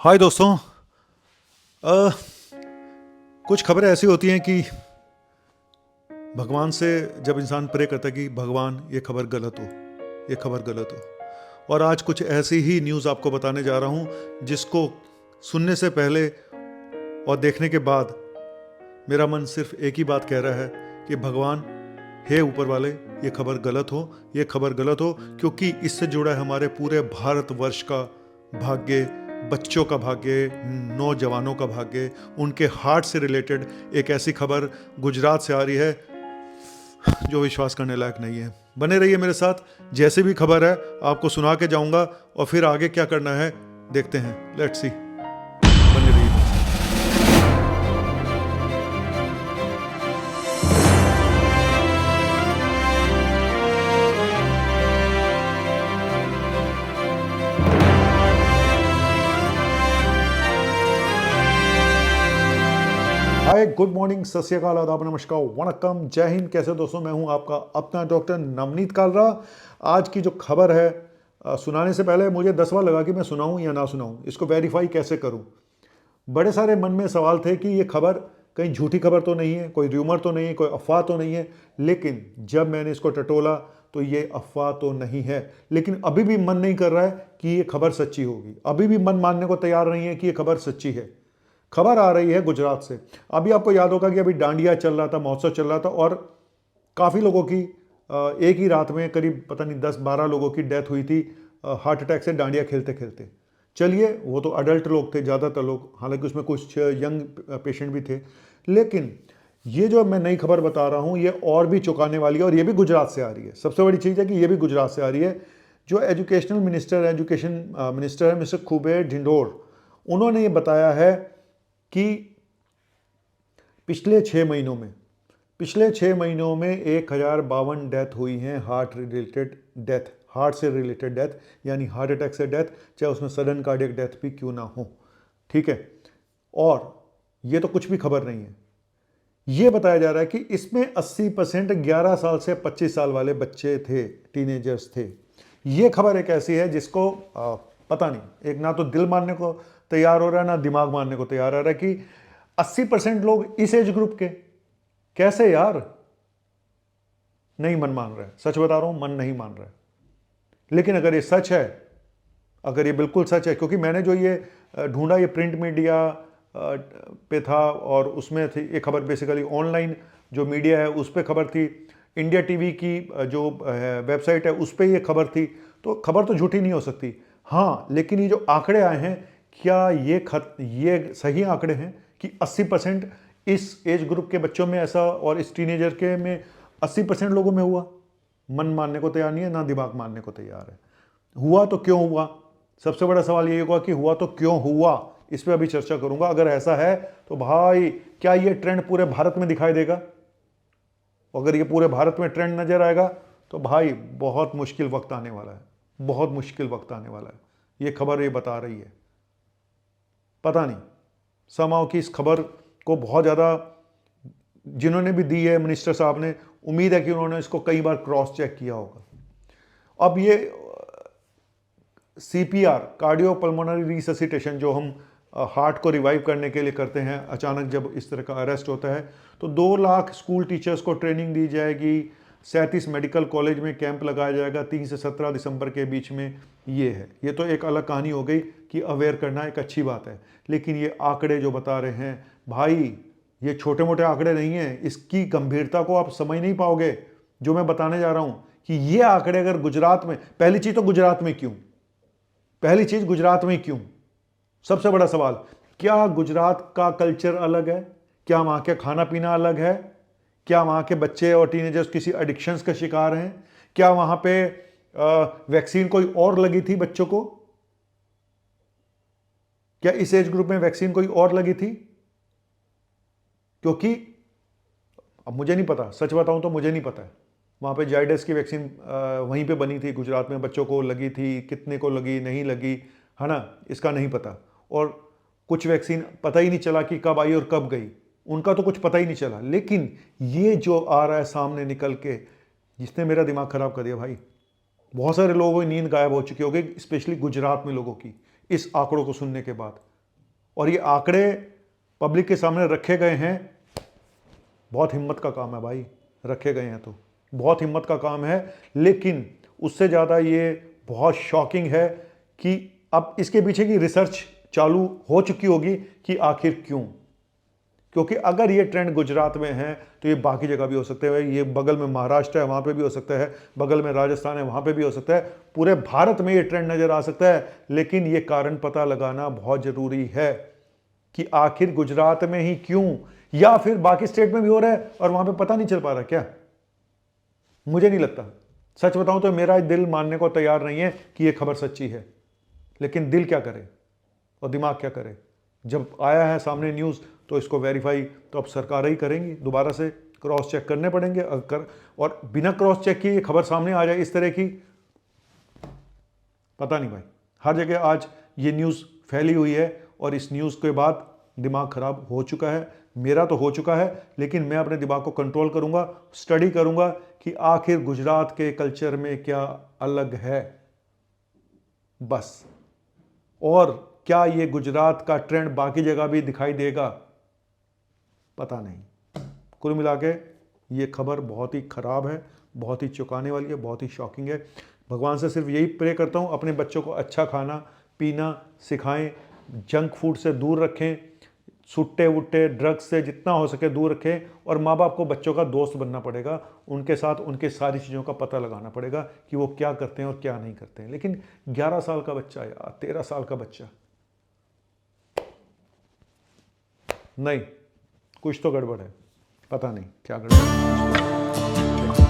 हाय दोस्तों। अ, कुछ खबरें ऐसी होती हैं कि भगवान से जब इंसान प्रे करता है कि भगवान ये खबर गलत हो, ये खबर गलत हो। और आज कुछ ऐसी ही न्यूज़ आपको बताने जा रहा हूँ जिसको सुनने से पहले और देखने के बाद मेरा मन सिर्फ एक ही बात कह रहा है कि भगवान, हे ऊपर वाले, ये खबर गलत हो, ये खबर गलत हो, क्योंकि इससे जुड़ा है हमारे पूरे भारतवर्ष का भाग्य, बच्चों का भाग्य, नौजवानों का भाग्य, उनके हार्ट से रिलेटेड एक ऐसी खबर गुजरात से आ रही है जो विश्वास करने लायक नहीं है। बने रहिए मेरे साथ, जैसे भी खबर है आपको सुना के जाऊंगा और फिर आगे क्या करना है देखते हैं। लेट्स सी, बने रहिए। हाय, गुड मॉर्निंग, सत श्री अकाल, आदाब, नमस्कार, वणक्कम, जय हिंद। कैसे दोस्तों, मैं हूं आपका अपना डॉक्टर नवनीत कालरा। आज की जो खबर है सुनाने से पहले मुझे 10 बार लगा कि मैं सुनाऊं या ना सुनाऊं, इसको वेरीफाई कैसे करूं। बड़े सारे मन में सवाल थे कि ये खबर कहीं झूठी खबर तो नहीं है, कोई र्यूमर तो नहीं है, कोई अफवाह तो नहीं है। लेकिन जब मैंने इसको टटोला तो ये अफवाह तो नहीं है। लेकिन अभी भी मन नहीं कर रहा है कि ये खबर सच्ची होगी, अभी भी मन मानने को तैयार नहीं है कि ये खबर सच्ची है। खबर आ रही है गुजरात से। अभी आपको याद होगा कि अभी डांडिया चल रहा था, महोत्सव चल रहा था, और काफ़ी लोगों की एक ही रात में करीब पता नहीं 10-12 लोगों की डेथ हुई थी हार्ट अटैक से, डांडिया खेलते खेलते। चलिए, वो तो अडल्ट लोग थे ज़्यादातर लोग, हालांकि उसमें कुछ यंग पेशेंट भी थे। लेकिन ये जो मैं नई खबर बता रहा हूँ ये और भी चौंकाने वाली है, और ये भी गुजरात से आ रही है। सबसे बड़ी चीज़ है कि ये भी गुजरात से आ रही है। जो एजुकेशन मिनिस्टर है मिस्टर कुबेर ढिंडोर, उन्होंने ये बताया है कि पिछले 6 महीनों में 1052 डेथ हुई हैं, हार्ट से रिलेटेड डेथ, यानी हार्ट अटैक से डेथ, चाहे उसमें सडन कार्डियक डेथ भी क्यों ना हो। ठीक है, और ये तो कुछ भी खबर नहीं है। ये बताया जा रहा है कि इसमें 80% 11 साल से 25 साल वाले बच्चे थे, टीनेजर्स थे। ये खबर एक ऐसी है जिसको पता नहीं, एक ना तो दिल मानने को तैयार हो रहा है ना दिमाग मानने को तैयार हो रहा है कि 80% लोग इस एज ग्रुप के। कैसे यार, नहीं मन मान रहा है, सच बता रहा हूं, मन नहीं मान रहा है। लेकिन अगर ये सच है, अगर ये बिल्कुल सच है, क्योंकि मैंने जो ये ढूंढा ये प्रिंट मीडिया पे था, और उसमें थी ये खबर, बेसिकली ऑनलाइन जो मीडिया है उस पर खबर थी, इंडिया टीवी की जो वेबसाइट है उस पर ये खबर थी। तो खबर तो झूठी नहीं हो सकती। हाँ, लेकिन ये जो आंकड़े आए हैं, क्या ये सही आंकड़े हैं कि 80% इस एज ग्रुप के बच्चों में ऐसा, और इस टीनेजर के में 80% लोगों में हुआ? मन मानने को तैयार नहीं है, ना दिमाग मानने को तैयार है। हुआ तो क्यों हुआ? सबसे बड़ा सवाल ये होगा कि हुआ तो क्यों हुआ, इस पर अभी चर्चा करूंगा। अगर ऐसा है तो भाई, क्या ये ट्रेंड पूरे भारत में दिखाई देगा? अगर ये पूरे भारत में ट्रेंड नजर आएगा तो भाई बहुत मुश्किल वक्त आने वाला है, बहुत मुश्किल वक्त आने वाला है। ये खबर ये बता रही है। पता नहीं, समाओ की इस खबर को बहुत ज़्यादा जिन्होंने भी दी है मिनिस्टर साहब ने, उम्मीद है कि उन्होंने इसको कई बार क्रॉस चेक किया होगा। अब ये सीपीआर, कार्डियो पल्मोनरी रिससिटेशन, जो हम हार्ट को रिवाइव करने के लिए करते हैं अचानक जब इस तरह का अरेस्ट होता है, तो 2 लाख स्कूल टीचर्स को ट्रेनिंग दी जाएगी। 37 मेडिकल कॉलेज में कैंप लगाया जाएगा 3 से 17 दिसंबर के बीच में। ये है, ये तो एक अलग कहानी हो गई कि अवेयर करना एक अच्छी बात है। लेकिन ये आंकड़े जो बता रहे हैं भाई, ये छोटे मोटे आंकड़े नहीं हैं। इसकी गंभीरता को आप समझ नहीं पाओगे जो मैं बताने जा रहा हूं, कि ये आंकड़े अगर गुजरात में, पहली चीज तो गुजरात में क्यों, पहली चीज गुजरात में क्यों, सबसे बड़ा सवाल। क्या गुजरात का कल्चर अलग है? क्या वहां के खाना पीना अलग है? क्या वहां के बच्चे और टीनेजर्स किसी एडिक्शंस का शिकार हैं? क्या वहां पे वैक्सीन कोई और लगी थी बच्चों को? क्या इस एज ग्रुप में वैक्सीन कोई और लगी थी? क्योंकि अब मुझे नहीं पता, सच बताऊं तो मुझे नहीं पता है। वहाँ पे जाइडस की वैक्सीन वहीं पे बनी थी गुजरात में, बच्चों को लगी थी, कितने को लगी, नहीं लगी, है ना, इसका नहीं पता। और कुछ वैक्सीन पता ही नहीं चला कि कब आई और कब गई, उनका तो कुछ पता ही नहीं चला। लेकिन ये जो आ रहा है सामने निकल के, जिसने मेरा दिमाग खराब कर दिया भाई। बहुत सारे लोगों की नींद गायब हो चुकी होगी, स्पेशली गुजरात में लोगों की, इस आंकड़ों को सुनने के बाद। और ये आंकड़े पब्लिक के सामने रखे गए हैं। बहुत हिम्मत का काम है भाई, रखे गए हैं तो बहुत हिम्मत का काम है। लेकिन उससे ज़्यादा ये बहुत शॉकिंग है कि अब इसके पीछे की रिसर्च चालू हो चुकी होगी कि आखिर क्यों। क्योंकि अगर ये ट्रेंड गुजरात में है तो ये बाकी जगह भी हो सकते हैं। ये बगल में महाराष्ट्र है, वहाँ पे भी हो सकता है, बगल में राजस्थान है, वहाँ पे भी हो सकता है। पूरे भारत में ये ट्रेंड नज़र आ सकता है। लेकिन ये कारण पता लगाना बहुत ज़रूरी है कि आखिर गुजरात में ही क्यों, या फिर बाकी स्टेट में भी हो रहा है और वहाँ पे पता नहीं चल पा रहा क्या। मुझे नहीं लगता, सच बताऊं तो मेरा दिल मानने को तैयार नहीं है कि ये खबर सच्ची है। लेकिन दिल क्या करे और दिमाग क्या करे। जब आया है सामने न्यूज़ तो इसको वेरीफाई तो अब सरकारें ही करेंगी, दोबारा से क्रॉस चेक करने पड़ेंगे। अगर और बिना क्रॉस चेक किए ये खबर सामने आ जाए इस तरह की, पता नहीं भाई। हर जगह आज ये न्यूज़ फैली हुई है और इस न्यूज़ के बाद दिमाग खराब हो चुका है। मेरा तो हो चुका है, लेकिन मैं अपने दिमाग को कंट्रोल करूंगा, स्टडी करूंगा कि आखिर गुजरात के कल्चर में क्या अलग है बस। और क्या ये गुजरात का ट्रेंड बाकी जगह भी दिखाई देगा, पता नहीं। कुल मिला के ये खबर बहुत ही ख़राब है, बहुत ही चौंकाने वाली है, बहुत ही शॉकिंग है। भगवान से सिर्फ यही प्रे करता हूँ अपने बच्चों को अच्छा खाना पीना सिखाएं, जंक फूड से दूर रखें, सुट्टे वुट्टे ड्रग्स से जितना हो सके दूर रखें। और माँ बाप को बच्चों का दोस्त बनना पड़ेगा, उनके साथ उनके सारी चीज़ों का पता लगाना पड़ेगा कि वो क्या करते हैं और क्या नहीं करते हैं। लेकिन 11 साल का बच्चा यार, 13 साल का बच्चा, नहीं, कुछ तो गड़बड़ है, पता नहीं क्या गड़बड़ है।